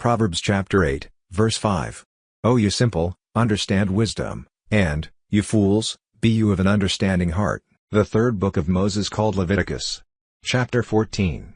Proverbs chapter 8, verse 5. O you simple, understand wisdom, and, you fools, be you of an understanding heart. The third book of Moses called Leviticus. Chapter 14.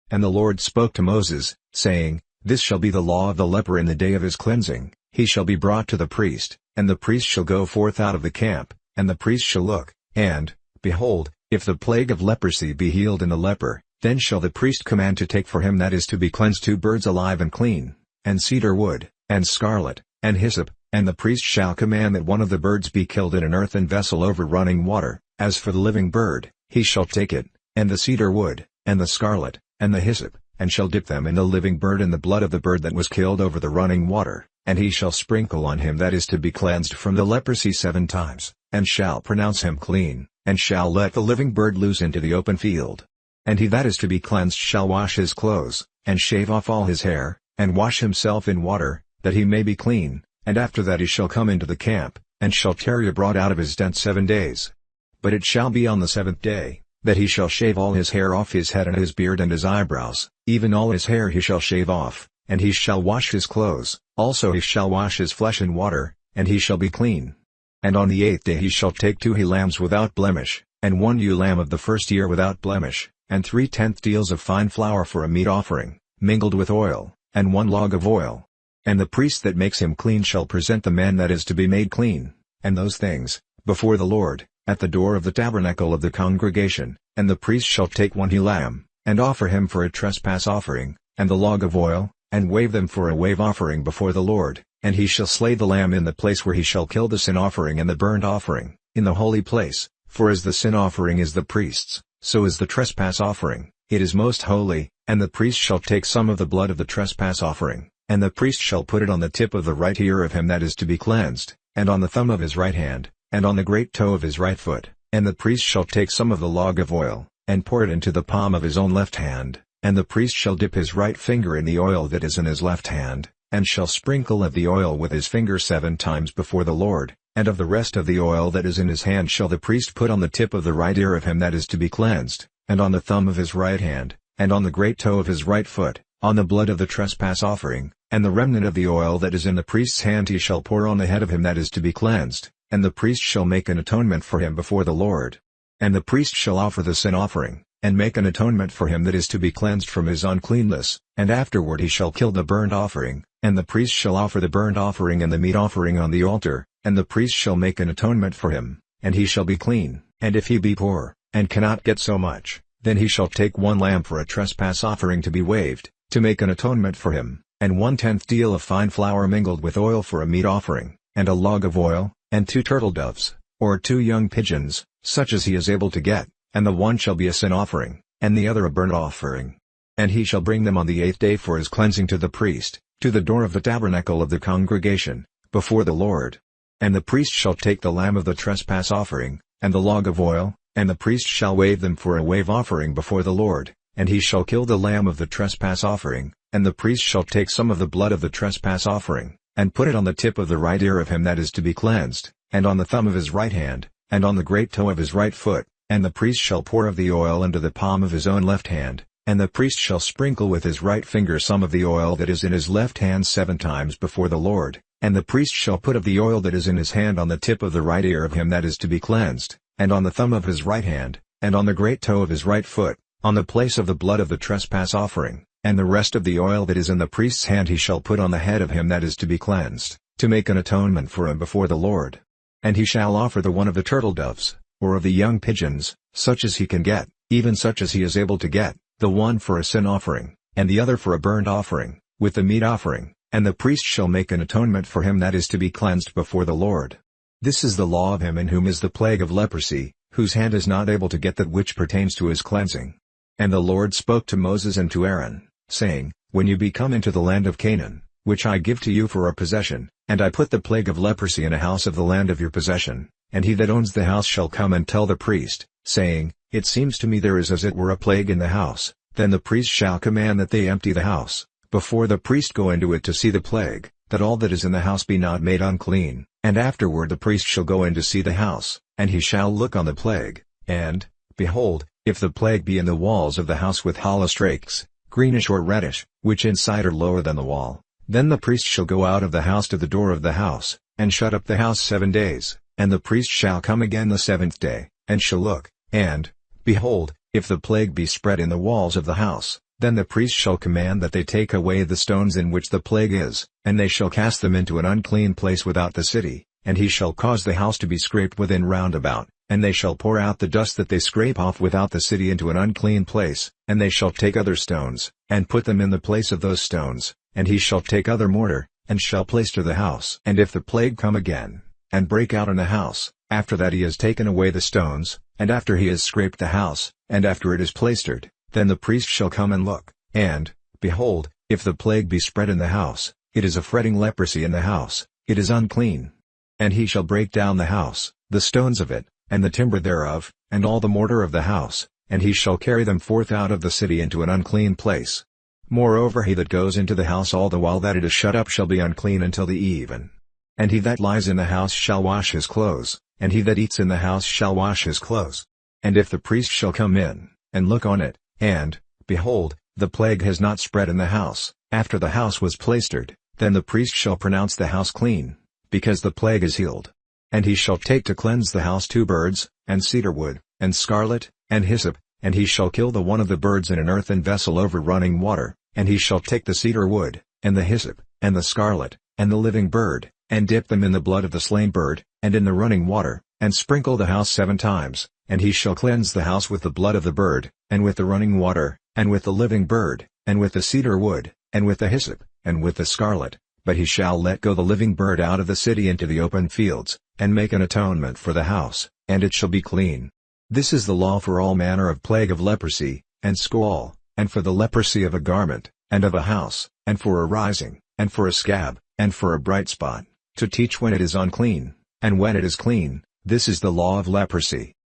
And the Lord spoke to Moses, saying, This shall be the law of the leper in the day of his cleansing. He shall be brought to the priest, and the priest shall go forth out of the camp, and the priest shall look, and, behold, if the plague of leprosy be healed in the leper, then shall the priest command to take for him that is to be cleansed 2 birds alive and clean, and cedar wood, and scarlet, and hyssop, and the priest shall command that one of the birds be killed in an earthen vessel over running water. As for the living bird, he shall take it, and the cedar wood, and the scarlet, and the hyssop, and shall dip them in the living bird in the blood of the bird that was killed over the running water, and he shall sprinkle on him that is to be cleansed from the leprosy 7 times, and shall pronounce him clean, and shall let the living bird loose into the open field. And he that is to be cleansed shall wash his clothes, and shave off all his hair, and wash himself in water, that he may be clean, and after that he shall come into the camp, and shall tarry abroad out of his tent 7 days. But it shall be on the 7th day, that he shall shave all his hair off his head and his beard and his eyebrows, even all his hair he shall shave off, and he shall wash his clothes, also he shall wash his flesh in water, and he shall be clean. And on the 8th day he shall take 2 he-lambs without blemish, and 1 ewe-lamb of the first year without blemish, and 3/10 deals of fine flour for a meat offering, mingled with oil, and 1 log of oil. And the priest that makes him clean shall present the man that is to be made clean, and those things, before the Lord, at the door of the tabernacle of the congregation, and the priest shall take 1 he-lamb, and offer him for a trespass offering, and the log of oil, and wave them for a wave offering before the Lord, and he shall slay the lamb in the place where he shall kill the sin offering and the burnt offering, in the holy place, for as the sin offering is the priest's, so is the trespass offering, it is most holy, and the priest shall take some of the blood of the trespass offering, and the priest shall put it on the tip of the right ear of him that is to be cleansed, and on the thumb of his right hand, and on the great toe of his right foot, and the priest shall take some of the log of oil, and pour it into the palm of his own left hand, and the priest shall dip his right finger in the oil that is in his left hand, and shall sprinkle of the oil with his finger 7 times before the Lord, and of the rest of the oil that is in his hand shall the priest put on the tip of the right ear of him that is to be cleansed, and on the thumb of his right hand, and on the great toe of his right foot, on the blood of the trespass offering, and the remnant of the oil that is in the priest's hand he shall pour on the head of him that is to be cleansed, and the priest shall make an atonement for him before the Lord. And the priest shall offer the sin offering, and make an atonement for him that is to be cleansed from his uncleanness, and afterward he shall kill the burnt offering, and the priest shall offer the burnt offering and the meat offering on the altar, and the priest shall make an atonement for him, and he shall be clean. And if he be poor, and cannot get so much, then he shall take 1 lamb for a trespass offering to be waved, to make an atonement for him, and 1/10 deal of fine flour mingled with oil for a meat offering, and a log of oil, and 2 turtle doves, or 2 young pigeons, such as he is able to get, and the one shall be a sin offering, and the other a burnt offering. And he shall bring them on the 8th day for his cleansing to the priest, to the door of the tabernacle of the congregation, before the Lord. And the priest shall take the lamb of the trespass offering, and the log of oil, and the priest shall wave them for a wave offering before the Lord, and he shall kill the lamb of the trespass offering, and the priest shall take some of the blood of the trespass offering, and put it on the tip of the right ear of him that is to be cleansed, and on the thumb of his right hand, and on the great toe of his right foot, and the priest shall pour of the oil into the palm of his own left hand, and the priest shall sprinkle with his right finger some of the oil that is in his left hand 7 times before the Lord, and the priest shall put of the oil that is in his hand on the tip of the right ear of him that is to be cleansed, and on the thumb of his right hand, and on the great toe of his right foot, on the place of the blood of the trespass offering, and the rest of the oil that is in the priest's hand he shall put on the head of him that is to be cleansed, to make an atonement for him before the Lord. And he shall offer the one of the turtle doves, or of the young pigeons, such as he can get, even such as he is able to get, the one for a sin offering, and the other for a burnt offering, with the meat offering, and the priest shall make an atonement for him that is to be cleansed before the Lord. This is the law of him in whom is the plague of leprosy, whose hand is not able to get that which pertains to his cleansing. And the Lord spoke to Moses and to Aaron, saying, When you be come into the land of Canaan, which I give to you for a possession, and I put the plague of leprosy in a house of the land of your possession, and he that owns the house shall come and tell the priest, saying, It seems to me there is as it were a plague in the house, then the priest shall command that they empty the house, before the priest go into it to see the plague, that all that is in the house be not made unclean, and afterward the priest shall go in to see the house, and he shall look on the plague, and, behold, if the plague be in the walls of the house with hollow strakes, greenish or reddish, which inside are lower than the wall, Then the priest shall go out of the house to the door of the house, and shut up the house 7 days, and the priest shall come again the 7th day, and shall look, and, behold, if the plague be spread in the walls of the house, then the priest shall command that they take away the stones in which the plague is, and they shall cast them into an unclean place without the city, and he shall cause the house to be scraped within round about, and they shall pour out the dust that they scrape off without the city into an unclean place, and they shall take other stones, and put them in the place of those stones, and he shall take other mortar, and shall plaister the house. And if the plague come again, and break out in the house, after that he has taken away the stones, and after he has scraped the house, and after it is plaistered, then the priest shall come and look, and, behold, if the plague be spread in the house, it is a fretting leprosy in the house, it is unclean. And he shall break down the house, the stones of it, and the timber thereof, and all the mortar of the house, and he shall carry them forth out of the city into an unclean place. Moreover, he that goes into the house all the while that it is shut up shall be unclean until the even. And he that lies in the house shall wash his clothes, and he that eats in the house shall wash his clothes. And if the priest shall come in, and look on it, and, behold, the plague has not spread in the house, after the house was plaistered, then the priest shall pronounce the house clean, because the plague is healed. And he shall take to cleanse the house 2 birds, and cedar wood, and scarlet, and hyssop, and he shall kill the one of the birds in an earthen vessel over running water, and he shall take the cedar wood, and the hyssop, and the scarlet, and the living bird, and dip them in the blood of the slain bird, and in the running water, and sprinkle the house 7 times, and he shall cleanse the house with the blood of the bird, and with the running water, and with the living bird, and with the cedar wood, and with the hyssop, and with the scarlet. But he shall let go the living bird out of the city into the open fields, and make an atonement for the house, and it shall be clean. This is the law for all manner of plague of leprosy, and squall, and for the leprosy of a garment, and of a house, and for a rising, and for a scab, and for a bright spot, to teach when it is unclean, and when it is clean. This is the law of leprosy.